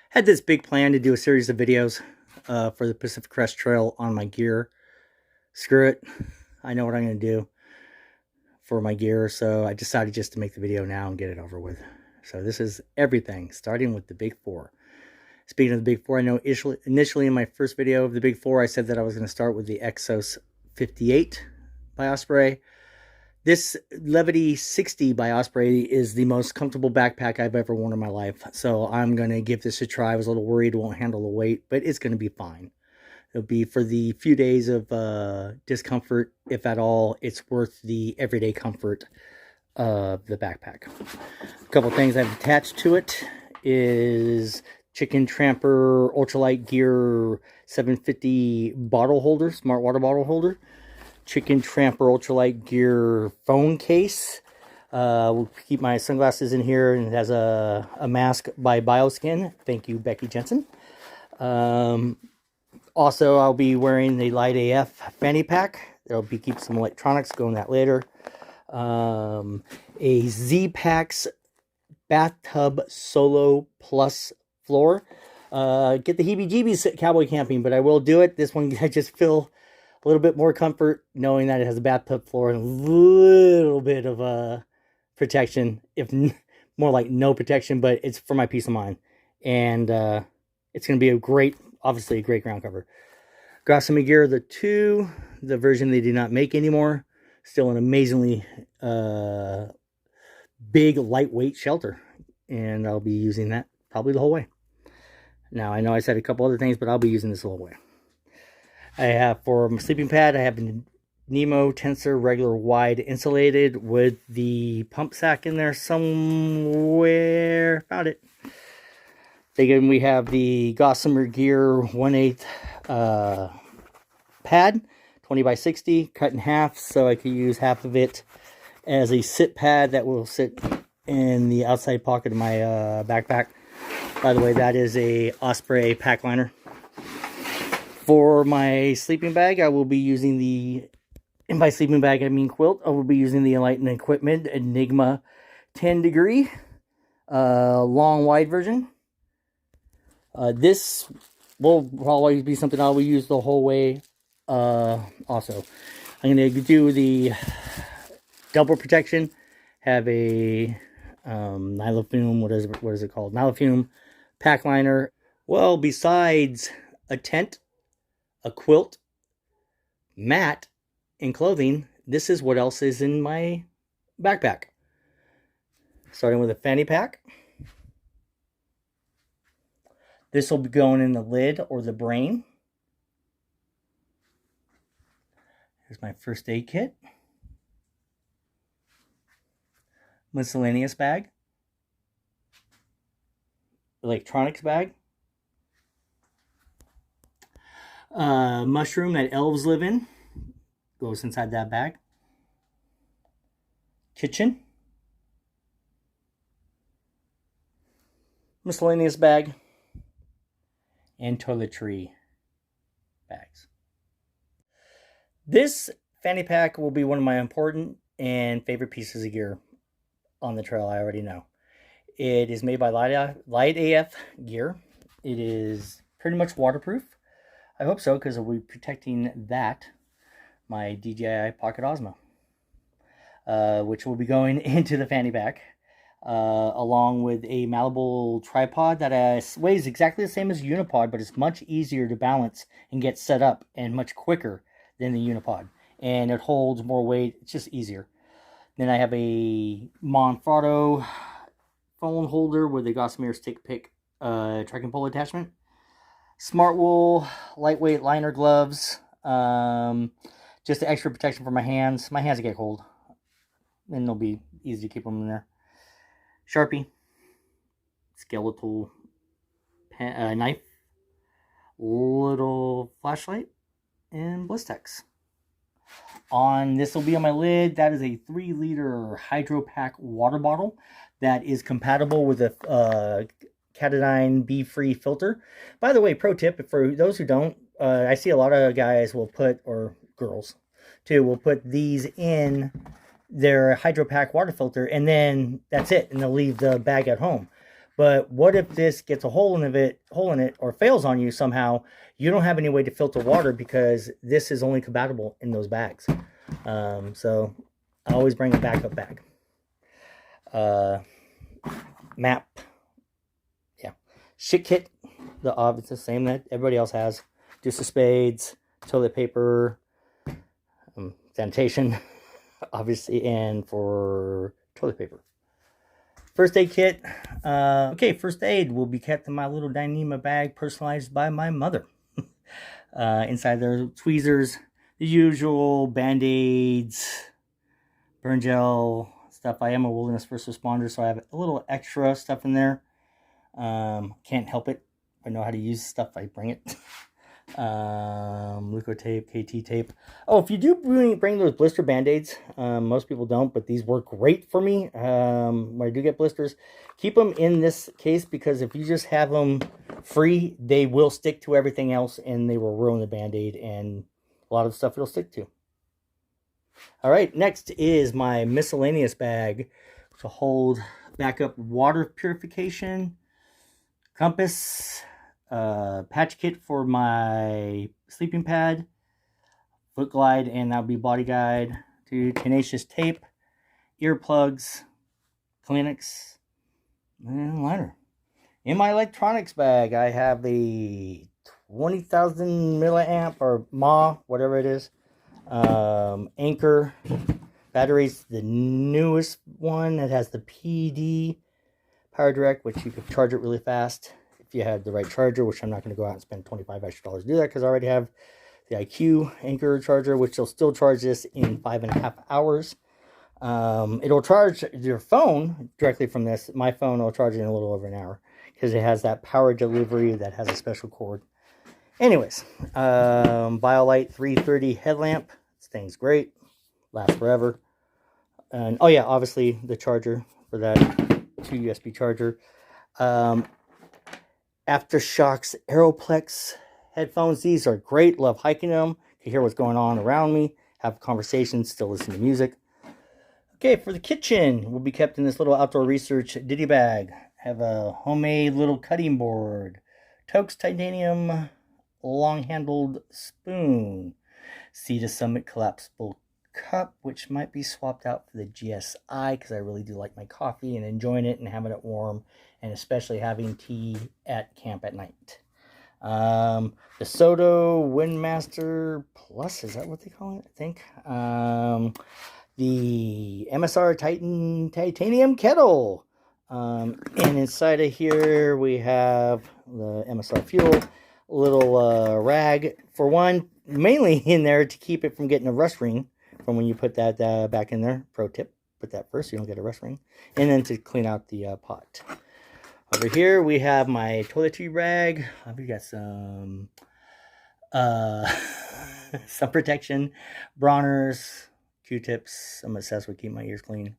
Had this big plan to do a series of videos for the Pacific Crest Trail on my gear. Screw it. I know what I'm going to do for my gear, so I decided just to make the video now and get it over with. So this is everything, starting with the Big Four. Speaking of the Big Four, I know initially in my first video of the Big Four, I said that I was going to start with the Exos 58 by Osprey. This Levity 60 by Osprey is the most comfortable backpack I've ever worn in my life. So I'm going to give this a try. I was a little worried it won't handle the weight, but it's going to be fine. It'll be for the few days of discomfort, if at all, it's worth the everyday comfort of the backpack. A couple things I've attached to it is Chicken Tramper Ultralight Gear 750 bottle holder, smart water bottle holder. Chicken Tramper Ultralight Gear phone case. We'll keep my sunglasses in here, and it has a mask by Bioskin. Thank you, Becky Jensen. Also, I'll be wearing the Light AF fanny pack. There'll be keep some electronics, going that later. A Z-Packs bathtub solo plus floor. Get the heebie-jeebies cowboy camping, but I will do it. This one I just feel a little bit more comfort knowing that it has a bathtub floor and a little bit of protection, if more like no protection, but it's for my peace of mind. And it's going to be obviously a great ground cover. Gossamer Gear, the version they do not make anymore. Still an amazingly big, lightweight shelter. And I'll be using that probably the whole way. Now, I know I said a couple other things, but I'll be using this the whole way. I have, for my sleeping pad, I have a Nemo Tensor regular wide insulated with the pump sack in there somewhere. Found it. Again, we have the Gossamer Gear 1/8 pad, 20 by 60, cut in half, so I could use half of it as a sit pad that will sit in the outside pocket of my backpack. By the way, that is a Osprey pack liner. For my sleeping bag, I will be using and by sleeping bag I mean quilt, I will be using the Enlightened Equipment Enigma 10 degree, long wide version. This will always be something I will use the whole way. Also, I'm going to do the double protection, have a Nylofume, what is it called? Nylofume pack liner. Well, besides a tent, a quilt, mat, and clothing, this is what else is in my backpack. Starting with a fanny pack. This will be going in the lid or the brain. Here's my first aid kit. Miscellaneous bag. Electronics bag. Mushroom that elves live in goes inside that bag. Kitchen. Miscellaneous bag. And toiletry bags. This fanny pack will be one of my important and favorite pieces of gear on the trail, I already know. It is made by Light AF gear. It is pretty much waterproof. I hope so, because I'll be protecting that, my DJI Pocket Osmo, which will be going into the fanny pack, along with a malleable tripod that weighs exactly the same as a unipod, but it's much easier to balance and get set up and much quicker than the unipod. And it holds more weight. It's just easier. Then I have a Monfrotto phone holder with a Gossamer Stick Pick tracking pole attachment. Smart wool, lightweight liner gloves, just extra protection for my hands. My hands get cold, and they'll be easy to keep them in there. Sharpie, skeletal knife, little flashlight, and Blistex. This will be on my lid. That is a 3-liter Hydro Pack water bottle that is compatible with a Katadyn Be-Free filter. By the way, pro tip for those who don't, I see a lot of guys will put, or girls too, will put these in their Hydro Pack water filter, and then that's it, and they'll leave the bag at home. But what if this gets a hole in it, or fails on you somehow? You don't have any way to filter water because this is only compatible in those bags. So I always bring a backup bag. Map. Yeah. Shit kit. It's the same that everybody else has. Deuce of spades, toilet paper, sanitation, obviously, and for toilet paper. First aid kit. Okay, first aid will be kept in my little Dyneema bag, personalized by my mother. Inside there, tweezers, the usual band-aids, burn gel stuff. I am a wilderness first responder, so I have a little extra stuff in there. Can't help it. I know how to use stuff, I bring it. Liquid tape, KT tape. Oh, if you do bring those blister band-aids, most people don't, but these work great for me. When I do get blisters, keep them in this case, because if you just have them free, they will stick to everything else and they will ruin the band-aid and a lot of stuff it'll stick to. All right, next is my miscellaneous bag, which will hold backup water purification, compass, patch kit for my sleeping pad, foot glide, and that'll be body guide, to tenacious tape, earplugs, Kleenex, and liner. In my electronics bag, I have a 20,000 milliamp or mAh, whatever it is, Anchor batteries, the newest one that has the PD power direct, which you could charge it really fast if you had the right charger, which I'm not going to go out and spend $25 extra to do that, because I already have the IQ Anchor charger, which will still charge this in 5.5 hours. It'll charge your phone directly from this. My phone will charge it in a little over an hour, because it has that power delivery that has a special cord. Anyways, BioLite 330 headlamp. This thing's great, lasts forever. And oh yeah, obviously the charger for that 2 USB charger. Aftershok's Aeroplex headphones. These are great. Love hiking them. Can hear what's going on around me. Have conversations. Still listen to music. Okay, for the kitchen, will be kept in this little outdoor research ditty bag. Have a homemade little cutting board. Toke's titanium long-handled spoon. Sea to Summit collapsible cup, which might be swapped out for the GSI, because I really do like my coffee and enjoying it and having it warm, and especially having tea at camp at night. The Soto Windmaster Plus, is that what they call it? I think. The MSR Titanium Kettle. And inside of here we have the MSR Fuel, little rag for one, mainly in there to keep it from getting a rust ring from when you put that back in there. Pro tip, put that first so you don't get a rust ring. And then to clean out the pot. Over here we have my toiletry rag. I've got some sun protection, Bronner's, Q-tips. I'm obsessed with keeping my ears clean.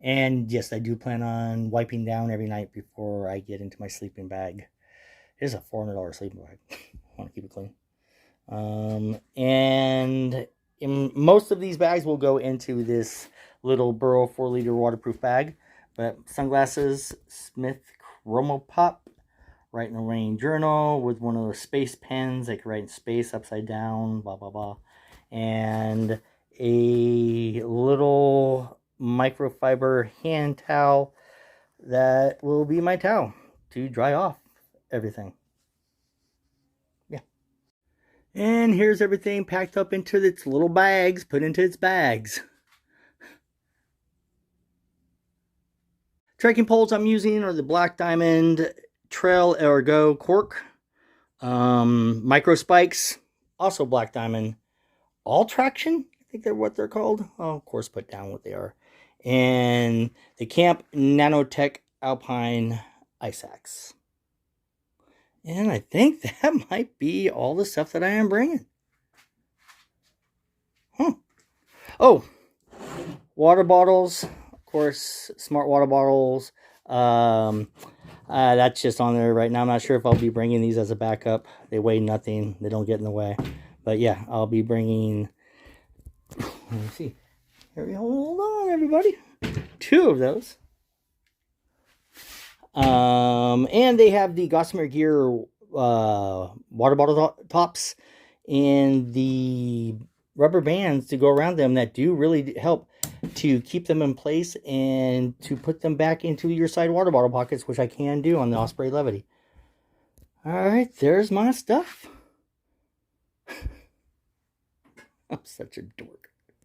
And yes, I do plan on wiping down every night before I get into my sleeping bag. It is a $400 sleeping bag. I want to keep it clean. And most of these bags will go into this little Burrow 4-liter waterproof bag. But sunglasses, Smith Chromo Pop, write in the rain journal with one of those space pens. I can write in space upside down, blah, blah, blah. And a little microfiber hand towel that will be my towel to dry off everything. Yeah. And here's everything packed up into its little bags, put into its bags. Trekking poles I'm using are the Black Diamond Trail Ergo Cork. Micro spikes, also Black Diamond. All Traction, I think they're what they're called. I'll of course put down what they are. And the Camp Nanotech Alpine Ice Axe. And I think that might be all the stuff that I am bringing. Oh, water bottles. Of course, smart water bottles. That's just on there right now. I'm not sure if I'll be bringing these as a backup. They weigh nothing. They don't get in the way. But yeah, I'll be bringing... Let me see. Here we go. Hold on, everybody. 2 of those. And they have the Gossamer Gear water bottle tops and the rubber bands to go around them that do really help to keep them in place and to put them back into your side water bottle pockets, which I can do on the Osprey Levity. Alright, there's my stuff. I'm such a dork.